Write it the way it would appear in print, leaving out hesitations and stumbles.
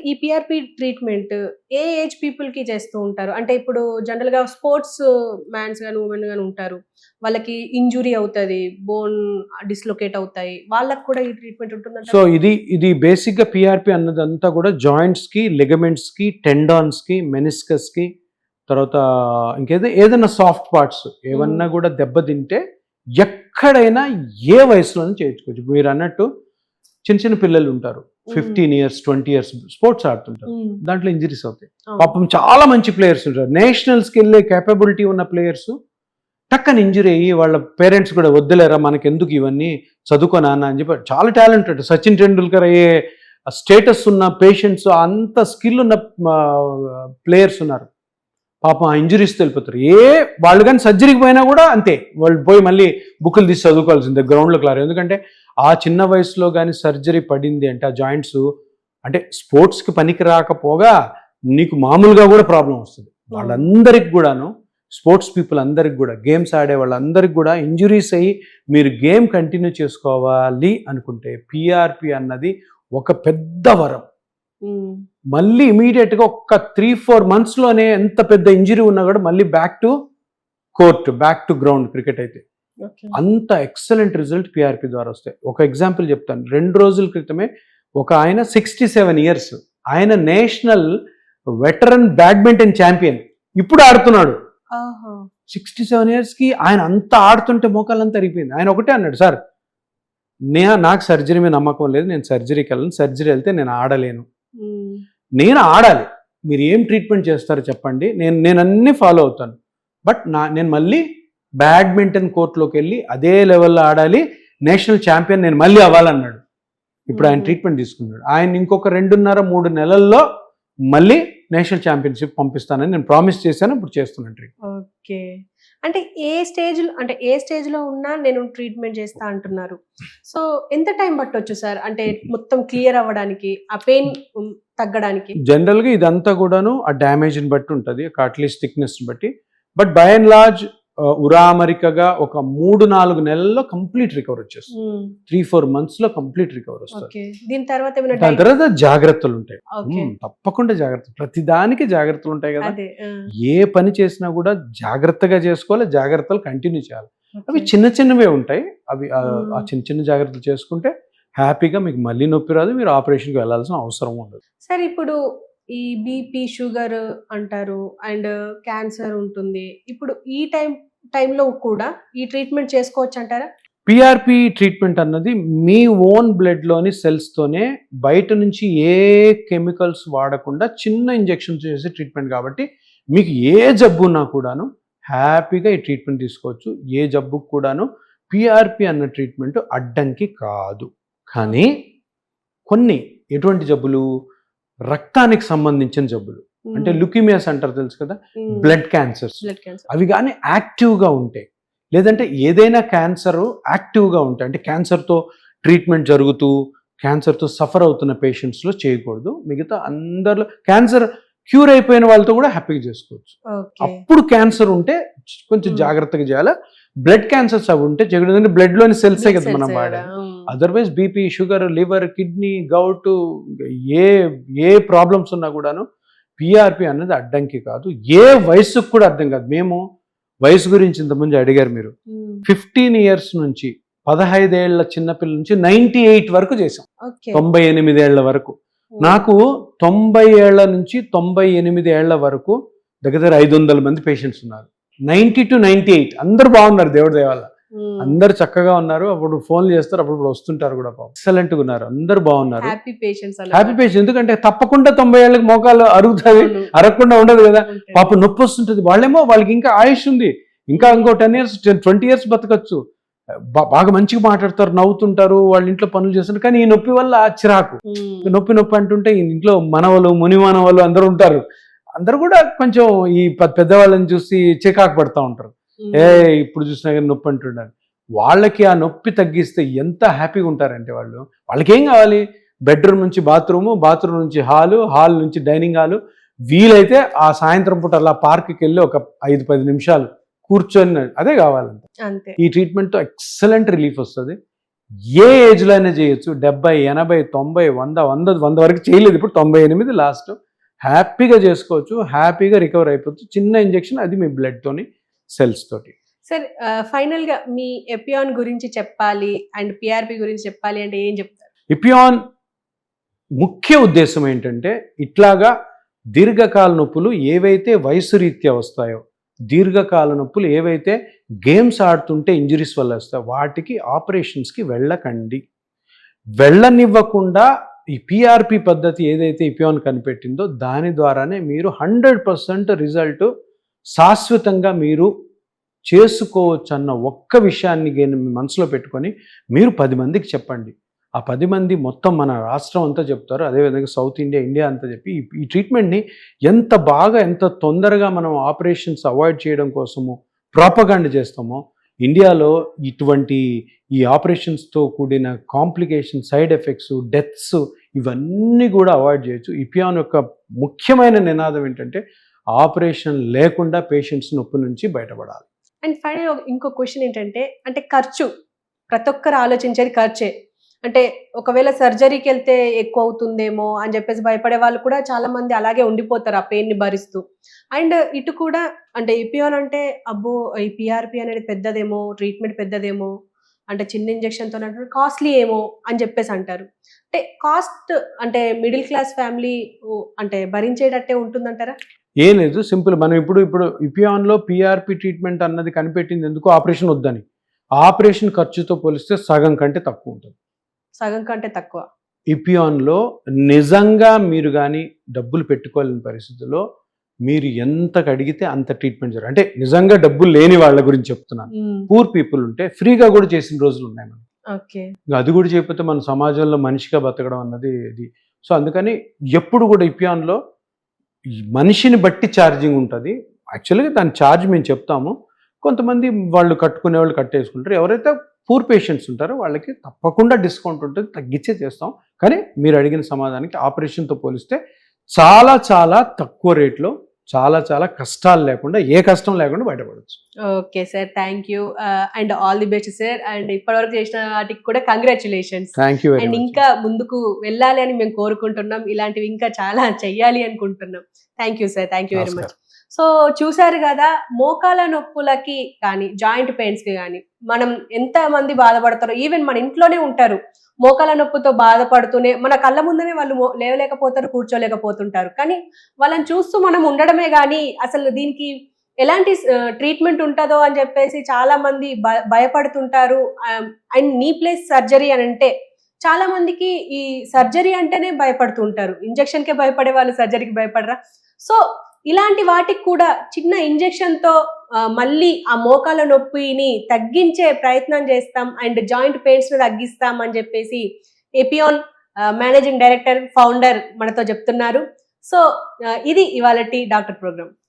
ఈ PRP treatment ఏ age పీపుల్‌కి చేస్తూ ఉంటారు? అంటే ఇప్పుడు జనరల్‌గా స్పోర్ట్స్ మ్యాన్స్ గాని, వుమెన్ గాని ఉంటారు. వాళ్ళకి ఇంజ్యూరీ అవుతది. బోన్ డిస్‌లొకేట్ అవుతాయి. వాళ్ళకి కూడా ఈ ట్రీట్మెంట్ సో ఉంటుందంటారా? ఇది బేసిక్‌గా పీఆర్‌పీ అన్నదంతా కూడా జాయింట్స్‌కి, లిగమెంట్స్‌కి, టెండాన్స్‌కి, మెనిస్కస్‌కి తర్వాత ఏదైనా సాఫ్ట్ పార్ట్స్ హ్మ్. ఏవన్నా కూడా దెబ్బతింటే ఎక్కడైనా ఏ వయసులోనూ చేయించుకోవచ్చు. మీరన్నట్టు చిన్న చిన్న పిల్లలు ఉంటారు. హ్మ్. 15 ఇయర్స్, 20 ఇయర్స్ స్పోర్ట్స్ ఆడుతుంటారు. హ్మ్. దాంట్లో ఇంజరీస్ అవుతాయి. అవును. పాపం చాలా మంచి ప్లేయర్స్ ఉంటారు. నేషనల్స్‌కి వెళ్ళే కేపబిలిటీ ఉన్న ప్లేయర్స్ టక్కని ఇంజరీ అయ్యి వాళ్ళ పేరెంట్స్ కూడా వద్దులేరా మనకెందుకు ఇవన్నీ చదువుకో నాన్న అని చెప్పి చాలా టాలెంటెడ్ సచిన్ టెండూల్కర్ అయ్యే స్టేటస్ ఉన్న పేషెంట్స్ అంత స్కిల్ ఉన్న ప్లేయర్స్ ఉన్నారు. పాపం ఆ ఇంజరీస్ వెళ్ళిపోతారు. వాళ్ళు కానీ సర్జరీకి పోయినా కూడా అంతే, వాళ్ళు పోయి మళ్ళీ బుక్కులు తీసి చదువుకోవాల్సిందే గ్రౌండ్లో క్లారు. ఎందుకంటే ఆ చిన్న వయసులో కానీ సర్జరీ పడింది అంటే ఆ జాయింట్స్ అంటే స్పోర్ట్స్కి పనికి రాకపోగా నీకు మామూలుగా కూడా ప్రాబ్లం వస్తుంది. వాళ్ళందరికి కూడాను స్పోర్ట్స్ పీపుల్ అందరికి కూడా గేమ్స్ ఆడే వాళ్ళందరికి కూడా ఇంజురీస్ అయ్యి మీరు గేమ్ కంటిన్యూ చేసుకోవాలి అనుకుంటే పీఆర్పీ అన్నది ఒక పెద్ద వరం. హ్మ్. మళ్ళీ ఇమీడియట్గా ఒక్క 3-4 మంత్స్లోనే ఎంత పెద్ద ఇంజరీ ఉన్నా కూడా మళ్ళీ back to court, back to ground cricket అయితే ఓకే. అంత ఎక్సలెంట్ రిజల్ట్ పీఆర్పీ ద్వారా వస్తాయి. ఒక ఎగ్జాంపుల్ చెప్తాను. 2 రోజుల క్రితమే ఒక ఆయన 67 ఇయర్స్, ఆయన నేషనల్ వెటరన్ బ్యాడ్మింటన్ ఛాంపియన్, ఇప్పుడు ఆడుతున్నాడు. ఓహో! 67 ఇయర్స్కి ఆయన అంత ఆడుతుంటే మోకాలంతా అరిగిపోయింది. ఆయన ఒకటే అన్నాడు, సార్ నాకు సర్జరీ మీద నమ్మకం లేదు, నేను సర్జరీకి వెళ్ళను, సర్జరీ వెళ్తే నేను ఆడలేను, హ్మ్. నేను ఆడాలి, మీరు ఏం ట్రీట్మెంట్ చేస్తారో చెప్పండి, నేను అన్నీ ఫాలో అవుతాను, బట్ నేను మళ్ళీ బ్యాడ్మింటన్ కోర్టులోకి వెళ్ళి అదే లెవెల్లో ఆడాలి, నేషనల్ ఛాంపియన్ నేను మళ్ళీ అవ్వాలన్నాడు. ఇప్పుడు ఆయన ట్రీట్మెంట్ తీసుకున్నాడు. ఆయన ఇంకొక 2.5-3 నెలల్లో మళ్ళీ నేషనల్ ఛాంపియన్షిప్ పంపిస్తానని నేను ప్రామిస్ చేశాను. ఇప్పుడు చేస్తున్నాను ట్రీట్మెంట్. ఓకే. అంటే ఏ స్టేజ్‌లో ఉన్నా నేను ట్రీట్మెంట్ చేస్తా అంటున్నారు. సో, ఎంత టైం పట్టొచ్చు సార్? అంటే మొత్తం క్లియర్ అవ్వడానికి, ఆ పెయిన్ తగ్గడానికి? జనరల్గా ఇదంతా కూడాను ఆ డ్యామేజ్ని బట్టి ఉంటుంది, కార్టిలేజ్ థిక్నెస్ని బట్టి. బట్ బై అండ్ లార్జ్ ఉరామరికగా ఒక 3-4 నెలల్లో కంప్లీట్ రికవర్ వచ్చేస్తుంది. 3-4 మంత్స్లో కంప్లీట్ రికవర్ వస్తుంది. ఓకే. దీని తర్వాత ఏమైనా దాని తర్వాత జాగ్రత్తలు ఉంటాయి. ఓకే. తప్పకుండా జాగ్రత్తలు, ప్రతిదానికి జాగ్రత్తలు ఉంటాయి కదా. అదే. ఏ పని చేసినా కూడా జాగ్రత్తగా చేసుకోవాలి, జాగ్రత్తలు కంటిన్యూ చేయాలి. అవి ఓకే. చిన్న చిన్నవే ఉంటాయి. అవి ఆ హ్మ్. చిన్న చిన్న జాగ్రత్తలు చేసుకుంటే హ్యాపీగా మీకు మళ్ళీ నొప్పి రాదు, మీరు ఆపరేషన్కి వెళ్ళాల్సిన అవసరం ఉండదు. సార్ ఇప్పుడు ఈ బీపీ, షుగర్ అంటారు అండ్ క్యాన్సర్ ఉంటుంది. ఇప్పుడు ఈ టైంలో కూడా ఈ ట్రీట్మెంట్ చేసుకోవచ్చంటారా? పీఆర్పీ ట్రీట్మెంట్ అన్నది మీ ఓన్ బ్లడ్లోని సెల్స్తోనే బయట నుంచి ఏ కెమికల్స్ వాడకుండా చిన్న ఇంజెక్షన్ చేసే ట్రీట్మెంట్ కాబట్టి మీకు ఏ జబ్బు ఉన్నా కూడాను హ్యాపీగా ఈ ట్రీట్మెంట్ తీసుకోవచ్చు. ఏ జబ్బుకు కూడాను పీఆర్పీ అన్న ట్రీట్మెంట్ అడ్డంకి కాదు. కానీ కొన్ని ఎటువంటి జబ్బులు, రక్తానికి సంబంధించిన జబ్బులు, అంటే లుకీమియాస్ అంటారు తెలుసు కదా, బ్లడ్ క్యాన్సర్స్, అవి కానీ యాక్టివ్గా ఉంటాయి, లేదంటే ఏదైనా క్యాన్సర్ యాక్టివ్గా ఉంటాయి, అంటే క్యాన్సర్తో ట్రీట్మెంట్ జరుగుతూ క్యాన్సర్తో సఫర్ అవుతున్న పేషెంట్స్లో చేయకూడదు. మిగతా అందరిలో క్యాన్సర్ క్యూర్ అయిపోయిన వాళ్ళతో కూడా హ్యాపీగా చేసుకోవచ్చు. అప్పుడు క్యాన్సర్ ఉంటే కొంచెం జాగ్రత్తగా చేయాలి. బ్లడ్ క్యాన్సర్స్ అవి ఉంటే చేయకూడదు, బ్లడ్లోని సెల్సే కదా మనం వాడేది. Otherwise BP, sugar, liver, kidney, gout, ఏ ప్రాబ్లమ్స్ ఉన్నా కూడాను పీఆర్పీ అన్నది అడ్డంకి కాదు. ఏ వయసుకు కూడా అర్థం కాదు. మేము వయసు గురించి ఇంతకుముందు అడిగారు మీరు. 15 ఇయర్స్ నుంచి 15 ఏళ్ల చిన్నపిల్ల నుంచి 98 వరకు చేసాం, 98 ఏళ్ల వరకు. నాకు 90 ఏళ్ల నుంచి 98 ఏళ్ల వరకు దగ్గర 500 మంది పేషెంట్స్ ఉన్నారు. 90 to 98 అందరూ బాగున్నారు, దేవుడి దయ వల్ల అందరు చక్కగా ఉన్నారు. అప్పుడు ఫోన్లు చేస్తారు, అప్పుడు వస్తుంటారు కూడా, ఎక్సలెంట్గా ఉన్నారు, అందరు బాగున్నారు, హ్యాపీ పేషెంట్స్. ఎందుకంటే తప్పకుండా 90 ఏళ్ళకి మోకాలు అరుగుతుంది, అరగకుండా ఉండదు కదా, పాప నొప్పి వస్తుంటుంది. వాళ్ళకి ఇంకా ఆయుష్ ఉంది, ఇంకా ఇంకో 10 years 20 years బతకచ్చు, బాగా మంచిగా మాట్లాడతారు, నవ్వుతుంటారు, వాళ్ళ ఇంట్లో పనులు చేస్తారు. కానీ ఈ నొప్పి వల్ల చిరాకు, నొప్పి అంటుంటే ఇంట్లో మనవలు, ముని మనవలు అందరూ ఉంటారు, అందరూ కూడా కొంచెం ఈ పెద్దవాళ్ళని చూసి చికాకు పడుతూ ఉంటారు. ఇప్పుడు చూసినా కానీ నొప్పి అంటున్నారు. వాళ్ళకి ఆ నొప్పి తగ్గిస్తే ఎంత హ్యాపీగా ఉంటారంటే వాళ్ళకి ఏం కావాలి, బెడ్రూమ్ నుంచి బాత్రూము, బాత్రూమ్ నుంచి హాల్ నుంచి డైనింగ్ హాలు, వీలైతే ఆ సాయంత్రం పూట అలా పార్క్కి వెళ్ళి ఒక 5-10 నిమిషాలు కూర్చొని, అదే కావాలంటే. ఈ ట్రీట్మెంట్తో ఎక్సలెంట్ రిలీఫ్ వస్తుంది. ఏ ఏజ్లో అయినా చేయొచ్చు. 70, 80, 90, 100 వరకు చేయలేదు. ఇప్పుడు 98 లాస్ట్. హ్యాపీగా చేసుకోవచ్చు. హ్యాపీగా రికవర్ అయిపోవచ్చు. చిన్న ఇంజెక్షన్, అది మీ బ్లడ్‌తోని, సెల్స్ తోటి. సార్ ఫైనల్‌గా మీ ఎపియాన్ గురించి చెప్పాలి అండ్ పీఆర్‌పీ గురించి చెప్పాలి అంటే ఏం చెప్తారు? ఇపియాన్ ముఖ్య ఉద్దేశం ఏంటంటే, ఇట్లాగా దీర్ఘకాల నొప్పులు ఏవైతే వయసు రీత్యా వస్తాయో, దీర్ఘకాల నొప్పులు ఏవైతే గేమ్స్ ఆడుతుంటే ఇంజురీస్ వల్ల వస్తాయో, వాటికి ఆపరేషన్స్‌కి వెళ్ళకండి. వెళ్ళనివ్వకుండా ఈ పీఆర్‌పీ పద్ధతి ఏదైతే ఇపియాన్ కనిపెట్టిందో, దాని ద్వారానే మీరు 100% రిజల్ట్ శాశ్వతంగా మీరు చేసుకోవచ్చన్న ఒక్క విషయాన్ని మీ మనసులో పెట్టుకొని మీరు 10 మందికి చెప్పండి. ఆ 10 మంది మొత్తం మన రాష్ట్రం అంతా చెప్తారు. అదేవిధంగా సౌత్ ఇండియా, ఇండియా అంతా చెప్పి ఈ ట్రీట్మెంట్‌ని ఎంత బాగా, ఎంత తొందరగా మనం ఆపరేషన్స్ అవాయిడ్ చేయడం కోసము ప్రాపగాండా చేస్తామో, ఇండియాలో ఇటువంటి ఈ ఆపరేషన్స్‌తో కూడిన కాంప్లికేషన్, సైడ్ ఎఫెక్ట్స్, డెత్స్ ఇవన్నీ కూడా అవాయిడ్ చేయొచ్చు. ఇపియాన్ యొక్క ముఖ్యమైన నినాదం ఏంటంటే, ఆపరేషన్ లేకుండా పేషెంట్స్ నొప్పి నుంచి బయటపడాలి. అండ్ ఫైనల్ ఇంకో క్వశ్చన్ ఏంటంటే, అంటే ఖర్చు ప్రతి ఒక్కరు ఆలోచించేది ఖర్చే. అంటే ఒకవేళ సర్జరీకి వెళ్తే ఎక్కువ అవుతుందేమో అని చెప్పేసి భయపడే వాళ్ళు కూడా చాలా మంది అలాగే ఉండిపోతారు ఆ పెయిన్ ని భరిస్తూ. అండ్ ఇటు కూడా అంటే ఇపియాన్ అంటే అబ్బో ఈ పిఆర్పి అనేది పెద్దదేమో, ట్రీట్మెంట్ పెద్దదేమో, అంటే చిన్న ఇంజెక్షన్ తో కాస్ట్లీ ఏమో అని చెప్పేసి అంటారు. అంటే కాస్ట్ అంటే మిడిల్ క్లాస్ ఫ్యామిలీ అంటే భరించేటట్టే ఉంటుందంటారా? ఏం లేదు, సింపుల్. మనం ఇప్పుడు ఇపియాన్‌లో పీఆర్‌పీ ట్రీట్మెంట్ అన్నది కనిపెట్టింది ఎందుకు? ఆపరేషన్ వద్దని. ఆపరేషన్ ఖర్చుతో పోలిస్తే సగం కంటే తక్కువ ఉంటుంది. సగం కంటే తక్కువ. ఇపియాన్‌లో నిజంగా మీరు గాని డబ్బులు పెట్టుకోలేని పరిస్థితుల్లో మీరు ఎంతకు అడిగితే అంత ట్రీట్మెంట్ అంటే నిజంగా డబ్బులు లేని వాళ్ళ గురించి చెప్తున్నాను. పూర్ పీపుల్ ఉంటే ఫ్రీగా కూడా చేసిన రోజులు ఉన్నాయి మనకి. ఓకే. అది కూడా చేయకపోతే మన సమాజంలో మనిషిగా బతకడం అన్నది ఇది. సో అందుకని ఎప్పుడు కూడా ఇపియాన్‌లో ఈ మనిషిని బట్టి ఛార్జింగ్ ఉంటుంది. యాక్చువల్‌గా దాని ఛార్జ్ మేము చెప్తాము. కొంతమంది వాళ్ళు కట్టుకునే వాళ్ళు కట్టేసుకుంటారు. ఎవరైతే పూర్ పేషెంట్స్ ఉంటారో వాళ్ళకి తప్పకుండా డిస్కౌంట్ ఉంటుంది. తగ్గించే చేస్తాం. కానీ మీరు అడిగిన సమాధానానికి ఆపరేషన్‌తో పోలిస్తే చాలా చాలా తక్కువ రేట్‌లో, చాలా చాలా కష్టాలు లేకుండా, ఏ కష్టం లేకుండా బయటపడొచ్చు. Okay sir. Thank you. And all the best sir. And ఇప్పటివరకు చేసిన వాటికి కూడా congratulations. Thank you very and much. ఇంకా ముందుకు వెళ్ళాలి అని మేము కోరుకుంటున్నాం. ఇలాంటివి ఇంకా చాలా చెయ్యాలి అనుకుంటున్నాం. Thank you sir. Thank you very much. So చూసారు కదా, మోకాల నొప్పులకి కానీ, జాయింట్ పెయిన్స్‌కి కానీ మనం ఎంతమంది బాధపడతారో, ఈవెన్ మన ఇంట్లోనే ఉంటారు. మోకాల నొప్పితో బాధపడుతూనే మన కళ్ళ ముందనే వాళ్ళు లేవలేకపోతారు, కూర్చోలేకపోతుంటారు. కానీ వాళ్ళని చూస్తూ మనం ఉండడమే గానీ, అసలు దీనికి ఎలాంటి ట్రీట్మెంట్ ఉంటదో అని చెప్పేసి చాలా మంది భయపడుతుంటారు. అండ్ నీ ప్లేస్ సర్జరీ అని అంటే చాలా మందికి ఈ సర్జరీ అంటేనే భయపడుతూ ఉంటారు. ఇంజెక్షన్‌కే భయపడే వాళ్ళు సర్జరీకి భయపడరా? సో ఇలాంటి వాటికి కూడా చిన్న ఇంజెక్షన్‌తో మళ్ళీ ఆ మోకాల నొప్పిని తగ్గించే ప్రయత్నం చేస్తాం అండ్ జాయింట్ పెయిన్స్‌ని తగ్గిస్తాం అని చెప్పేసి ఎపియాన్ మేనేజింగ్ డైరెక్టర్, ఫౌండర్ మనతో చెప్తున్నారు. సో ఇది ఇవాళటి డాక్టర్ ప్రోగ్రామ్.